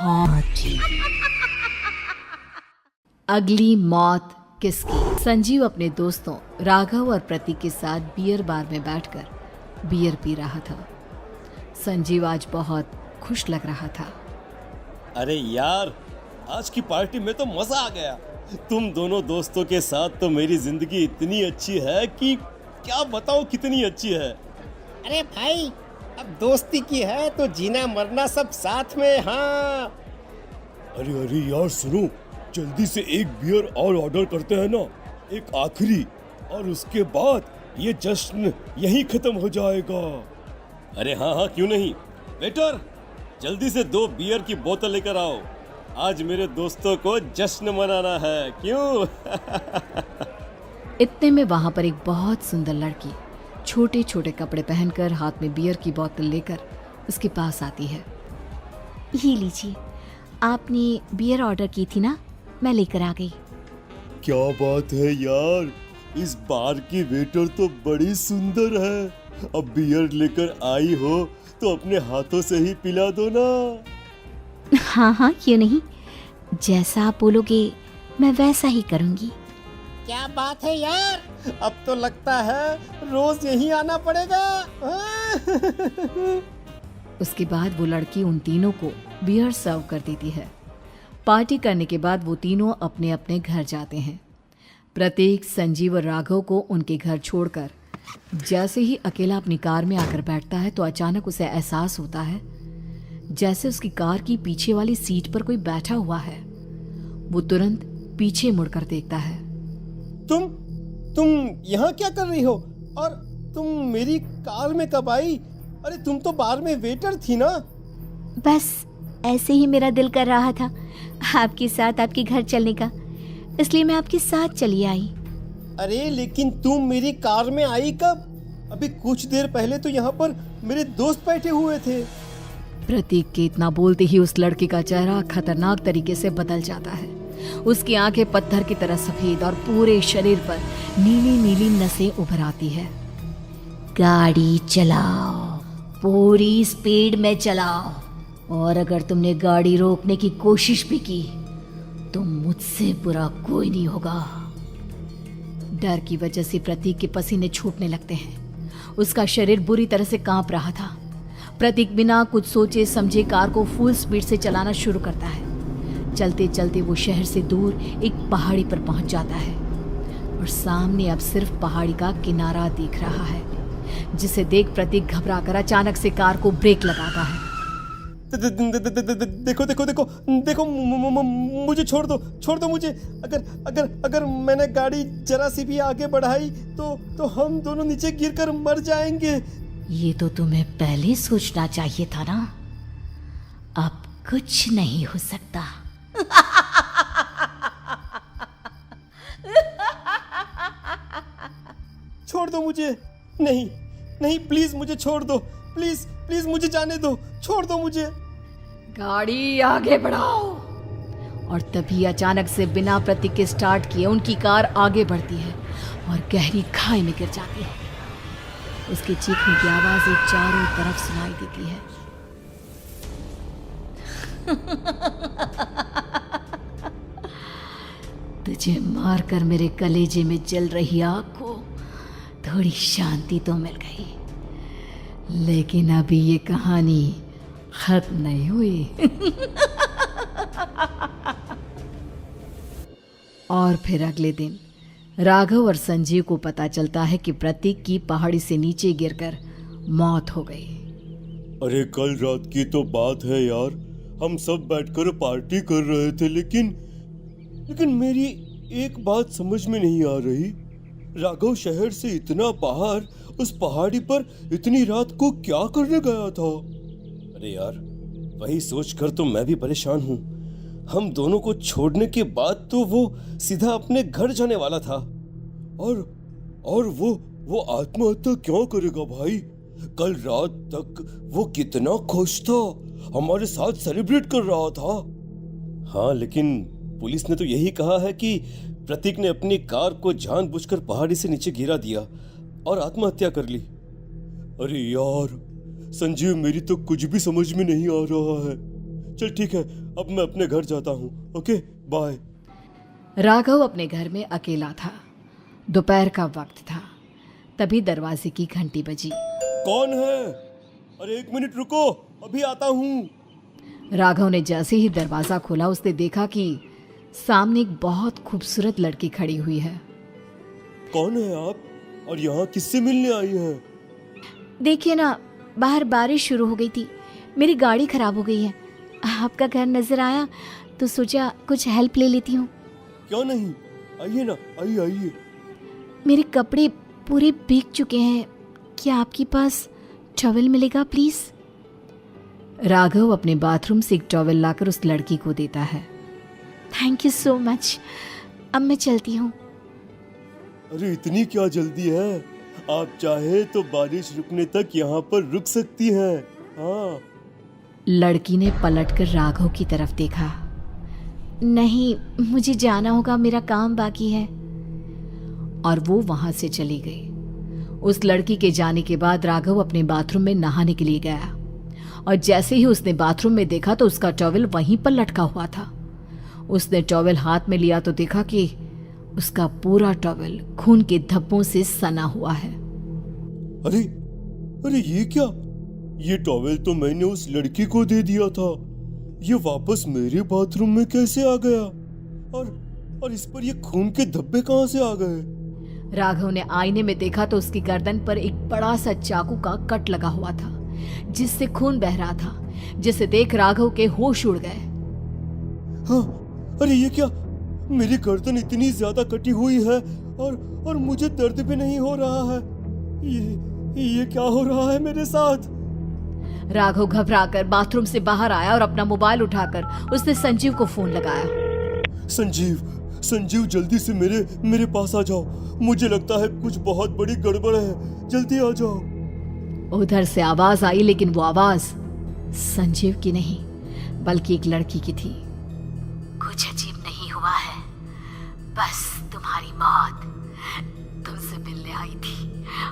हाँ ठीक। अगली मौत किसकी? संजीव अपने दोस्तों राघव और प्रतीक के साथ बियर बार में बैठकर बियर पी रहा था। संजीव आज बहुत खुश लग रहा था। अरे यार, आज की पार्टी में तो मजा आ गया। तुम दोनों दोस्तों के साथ तो मेरी जिंदगी इतनी अच्छी है कि क्या बताऊं कितनी अच्छी है। अरे भाई, अब दोस्ती की है तो जीना मरना सब साथ में। हाँ अरे अरे यार सुनो, जल्दी से एक बियर और ऑर्डर करते हैं ना, एक आखिरी, और उसके बाद ये जश्न यहीं खत्म हो जाएगा। अरे हाँ हाँ, क्यों नहीं। वेटर, जल्दी से 2 बियर की बोतल लेकर आओ। आज मेरे दोस्तों को जश्न मनाना है, क्यों? इतने में वहां पर एक बहुत सुंदर लड़की छोटे छोटे कपड़े पहनकर हाथ में बियर की बोतल लेकर उसके पास आती है। ये लीजिए, आपने बियर ऑर्डर की थी ना, मैं लेकर आ गई। क्या बात है यार, इस बार की वेटर तो बड़ी सुंदर है। अब बियर लेकर आई हो तो अपने हाथों से ही पिला दो ना। हाँ हाँ, क्यों नहीं, जैसा आप बोलोगे मैं वैसा ही करूँगी। क्या बात है यार, अब तो लगता है रोज यहीं आना पड़ेगा। उसके बाद वो लड़की उन तीनों को बियर सर्व कर देती है। पार्टी करने के बाद वो तीनों अपने अपने घर जाते हैं। प्रतीक, संजीव और राघव को उनके घर छोड़कर जैसे ही अकेला अपनी कार में आकर बैठता है तो अचानक उसे एहसास होता है जैसे उसकी कार की पीछे वाली सीट पर कोई बैठा हुआ है। वो तुरंत पीछे मुड़कर देखता है। तुम यहाँ क्या कर रही हो? और तुम मेरी कार में कब आई? अरे तुम तो बार में वेटर थी ना। बस ऐसे ही मेरा दिल कर रहा था आपके साथ आपके घर चलने का, इसलिए मैं आपके साथ चली आई। अरे लेकिन तुम मेरी कार में आई कब? अभी कुछ देर पहले तो यहाँ पर मेरे दोस्त बैठे हुए थे। प्रतीक के इतना बोलते ही उस लड़के का चेहरा खतरनाक तरीके से बदल जाता है। उसकी आंखें पत्थर की तरह सफेद और पूरे शरीर पर नीली नीली नसें उभर आती है। गाड़ी चलाओ, पूरी स्पीड में चलाओ, और अगर तुमने गाड़ी रोकने की कोशिश भी की तो मुझसे बुरा कोई नहीं होगा। डर की वजह से प्रतीक के पसीने छूटने लगते हैं। उसका शरीर बुरी तरह से कांप रहा था। प्रतीक बिना कुछ सोचे समझे कार को फुल स्पीड से चलाना शुरू करता है। चलते चलते वो शहर से दूर एक पहाड़ी पर पहुंच जाता है और सामने अब सिर्फ पहाड़ी का किनारा दिख रहा है, जिसे देख प्रतीक घबराकर अचानक से कार को ब्रेक लगाता है। देखो देखो देखो देखो, मुझे छोड़ दो मुझे। अगर मैंने गाड़ी जरा सी भी आगे बढ़ाई तो हम दोनों नीचे गिरकर मर जाएंगे। ये तो तुम्हें पहले सोचना चाहिए था ना। अब कुछ नहीं हो सकता। छोड़ दो मुझे। नहीं प्लीज मुझे छोड़ दो। प्लीज मुझे जाने दो। छोड़ दो मुझे। गाड़ी आगे बढ़ाओ। और तभी अचानक से बिना प्रतीक के स्टार्ट किए उनकी कार आगे बढ़ती है और गहरी खाई में गिर जाती है। उसके चीखने की आवाजें चारों तरफ सुनाई देती है। तुझे मारकर मेरे कलेजे में जल रही आग को थोड़ी शांति तो मिल गई, लेकिन अभी ये कहानी खत्म नहीं हुई। और फिर अगले दिन राघव और संजीव को पता चलता है कि प्रतीक की पहाड़ी से नीचे गिरकर मौत हो गई। अरे कल रात की तो बात है यार, हम सब बैठकर पार्टी कर रहे थे, लेकिन मेरी एक बात समझ में नहीं आ रही। राघव शहर से इतना बाहर उस पहाड़ी पर इतनी रात को क्या करने गया था? अरे यार, वही सोचकर तो मैं भी परेशान हूँ। हम दोनों को छोड़ने के बाद तो वो सीधा अपने घर जाने वाला था, और वो आत्महत्या क्यों करेगा भाई? कल रात तक वो कितना खुश था, हमारे साथ सेलिब्रेट कर रहा था। हाँ, लेकिन पुलिस ने तो यही कहा है कि प्रतीक ने अपनी कार को जानबूझकर पहाड़ी से नीचे गिरा दिया और आत्महत्या कर ली। अरे यार संजीव, मेरी तो कुछ भी समझ में नहीं आ रहा है। चल ठीक है, अब मैं अपने घर जाता हूँ। Okay bye. राघव अपने घर में अकेला था। दोपहर का वक्त था। तभी दरवाजे की घंटी बजी। कौन है? अरे 1 मिनट रुको, अभी आता हूँ। राघव ने जैसे ही दरवाजा खोला उसने देखा कि सामने एक बहुत खूबसूरत लड़की खड़ी हुई है। कौन है आप और यहाँ किससे मिलने आई हैं? देखिए ना, बाहर बारिश शुरू हो गई थी, मेरी गाड़ी खराब हो गई है। आपका घर नजर आया तो सोचा कुछ हेल्प ले लेती हूँ। क्यों नहीं, आइए ना, आइए आइए। मेरे कपड़े पूरे भीग चुके हैं, क्या आपके पास टॉवल मिलेगा प्लीज? राघव अपने बाथरूम से एक टॉवल लाकर उस लड़की को देता है। थैंक यू सो मच, अब मैं चलती हूँ। अरे इतनी क्या जल्दी है? आप चाहे तो बारिश रुकने तक यहाँ पर रुक सकती हैं। हाँ। लड़की ने पलटकर राघव की तरफ देखा। नहीं, मुझे जाना होगा, मेरा काम बाकी है। और वो वहां से चली गई। उस लड़की के जाने के बाद राघव अपने बाथरूम में नहाने के लिए गया और जैसे ही उसने बाथरूम में देखा तो उसका टॉवल वहीं पर लटका हुआ था। उसने टॉवल हाथ में लिया तो देखा कि उसका पूरा टॉवल खून के धब्बों से सना हुआ है। अरे अरे ये क्या? ये टॉवेल तो मैंने उस लड़की को दे दिया था। ये वापस मेरे बाथरूम में कैसे आ गया? और इस पर ये खून के धब्बे कहां से आ गए? राघव ने आईने में देखा तो उसकी गर्दन पर एक बड़ा सा चाकू का कट लगा हुआ था जिससे खून बह रहा था, जिसे देख राघव के होश उड़ गए। हाँ, अरे ये क्या? मेरी गर्दन इतनी ज्यादा कटी हुई है और मुझे दर्द भी नहीं हो रहा है। ये क्या हो रहा है मेरे साथ? राघव घबराकर बाथरूम से बाहर आया और अपना मोबाइल उठाकर उसने संजीव को फोन लगाया। संजीव जल्दी से मेरे पास आ जाओ। मुझे लगता है कुछ बहुत बड़ी गड़बड़ है, जल्दी आ जाओ। उधर से आवाज आई, लेकिन वो आवाज संजीव की नहीं बल्कि एक लड़की की थी। कुछ अजीब नहीं हुआ है, बस तुम्हारी मौत तुमसे मिलने आई थी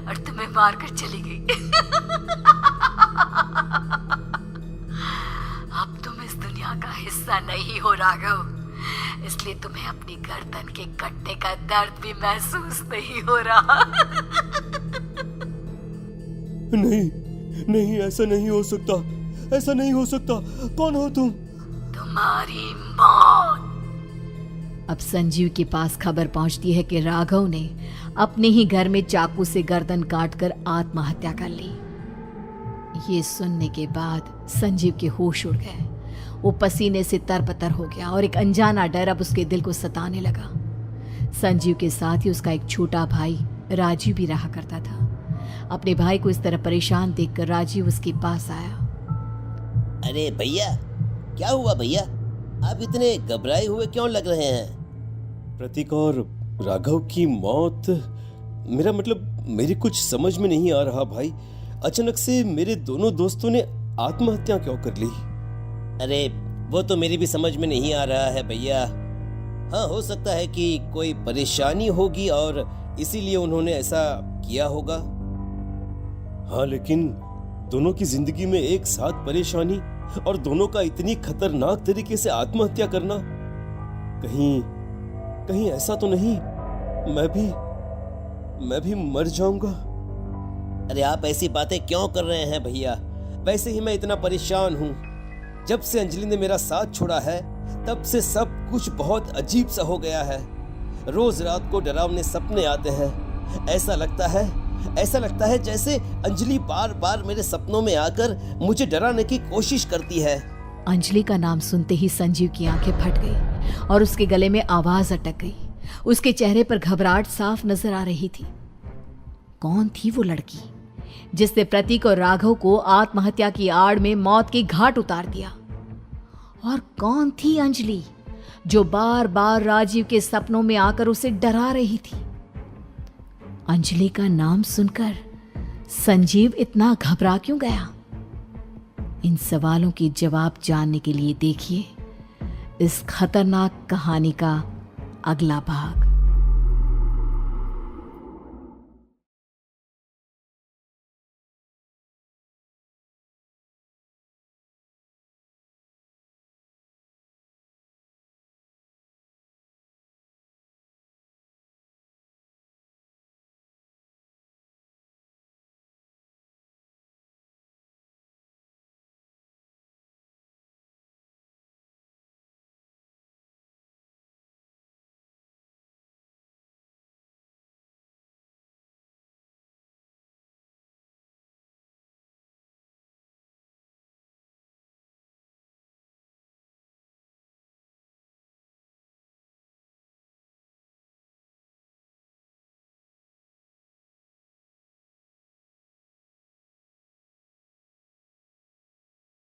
और तुम्हें मारकर चली गई। अब तुम इस दुनिया का हिस्सा नहीं हो राघव, इसलिए तुम्हें अपनी गर्दन के कटने का दर्द भी महसूस नहीं हो रहा। नहीं, ऐसा नहीं हो सकता, ऐसा नहीं हो सकता। कौन हो तुम? तुम्हारी मौत। अब संजीव के पास खबर पहुंचती है कि राघव ने अपने ही घर में चाकू से गर्दन काटकर आत्महत्या कर ली। ये सुनने के बाद संजीव के होश उड़ गए। वो पसीने से तरबतर हो गया और एक अनजाना डर अब उसके दिल को सताने लगा। संजीव के साथ ही उसका एक छोटा भाई राजीव भी रहा करता था। अपने भाई को इस तरह परेशान देखकर राजीव उसके पास आया। अरे भैया, क्या हुआ भैया? आप इतने घबराए हुए क्यों लग रहे हैं? प्रतीक और राघव की मौत, मेरा मतलब मेरी कुछ समझ में नहीं आ रहा भाई। अचानक से मेरे दोनों दोस्तों ने आत्महत्या क्यों कर ली? अरे वो तो मेरी भी समझ में नहीं आ रहा है भैया। हाँ, हो सकता है कि कोई परेशानी होगी और इसीलिए उन्होंने ऐसा किया होगा। हाँ, लेकिन दोनों की जिंदगी में एक साथ परेशानी और दोनों का इतनी खतरनाक तरीके से आत्महत्या करना, कहीं ऐसा तो नहीं मैं भी मर जाऊंगा? अरे आप ऐसी बातें क्यों कर रहे हैं भैया? वैसे ही मैं इतना परेशान हूँ। जब से अंजलि ने मेरा साथ छोड़ा है तब से सब कुछ बहुत अजीब सा हो गया है। रोज रात को डरावने सपने आते हैं। ऐसा लगता है जैसे अंजलि बार बार मेरे सपनों में आकर मुझे डराने की कोशिश करती है। अंजलि का नाम सुनते ही संजीव की आंखें फट गई और उसके गले में आवाज अटक गई। उसके चेहरे पर घबराहट साफ नजर आ रही थी। कौन थी वो लड़की जिसने प्रतीक और राघव को आत्महत्या की आड़ में मौत के घाट उतार दिया? और कौन थी अंजलि जो बार बार राजीव के सपनों में आकर उसे डरा रही थी? अंजलि का नाम सुनकर संजीव इतना घबरा क्यों गया? इन सवालों के जवाब जानने के लिए देखिए इस खतरनाक कहानी का अगला भाग।